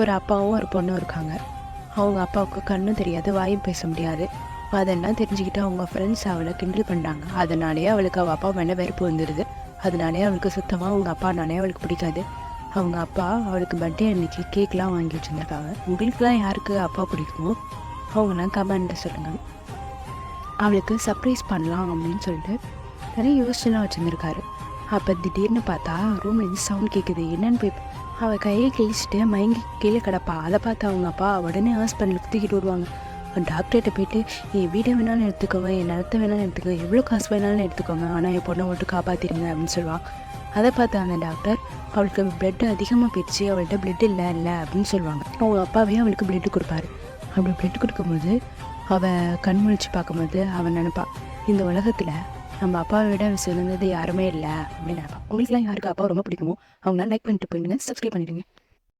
ஒரு அப்பாவும் ஒரு பொண்ணும் இருக்காங்க. அவங்க அப்பாவுக்கு கண்ணும் தெரியாது, வாயும் பேச முடியாது. அதெல்லாம் தெரிஞ்சுக்கிட்டு அவங்க ஃப்ரெண்ட்ஸ் அவளை கிண்டல் பண்ணுறாங்க. அதனாலேயே அவளுக்கு அவள் அப்பா மேலே வெறுப்பு வந்துடுது. அதனாலே அவளுக்கு சுத்தமாக அவங்க அப்பானாலே அவளுக்கு பிடிக்காது. அவங்க அப்பா அவளுக்கு பர்த்டே அன்னைக்கு கேக்லாம் வாங்கி வச்சுருந்துருக்காங்க. உங்களுக்குலாம் யாருக்கு அப்பா பிடிக்குமோ அவங்களாம் கமெண்ட்டில் சொல்லுங்கள். அவளுக்கு சர்ப்ரைஸ் பண்ணலாம் அப்படின்னு சொல்லிட்டு நிறைய யோசிச்சுலாம் வச்சுருந்துருக்காரு. அப்போ திடீர்னு பார்த்தா ரூம்லேருந்து சவுண்ட் கேட்குது. என்னன்னு போய் அவள் கையை கிழிச்சிட்டு மயங்கி கீழே கிடப்பா. அதை பார்த்து அவங்க அப்பா உடனே ஹாஸ்பிட்டலுக்கு தூக்கிட்டு வருவாங்க. டாக்டர்கிட்ட போயிட்டு என் வீடை வேணாலும் எடுத்துக்கோங்க, என் நிலத்தை வேணாலும் எடுத்துக்கோங்க, எவ்வளோ காசு வேணாலும் எடுத்துக்கோங்க, ஆனால் என் பொண்ணை மட்டும் காப்பாற்றிடுங்க அப்படின்னு சொல்லுவாள். அதை பார்த்து அந்த டாக்டர் அவளுக்கு பிளட்டு அதிகமாக போயிடுச்சு, அவள்கிட்ட பிளட் இல்லை அப்படின்னு சொல்லுவாங்க. அவங்க அப்பாவே அவளுக்கு பிளட்டு கொடுப்பாரு. அப்படி பிளட் கொடுக்கும்போது அவள் கண் முழிச்சு பார்க்கும்போது அவன் நினைப்பா, இந்த உலகத்தில் நம்ம அப்பாவை விட சிறந்தது யாருமே இல்லை அப்படின்னு நினைப்பான். உங்களுக்குலாம் யாருக்கு அப்பா ரொம்ப பிடிக்குமோ அவங்களால லைக் பண்ணிட்டு போயிடுங்க, சப்ஸ்கிரைப் பண்ணிடுங்க.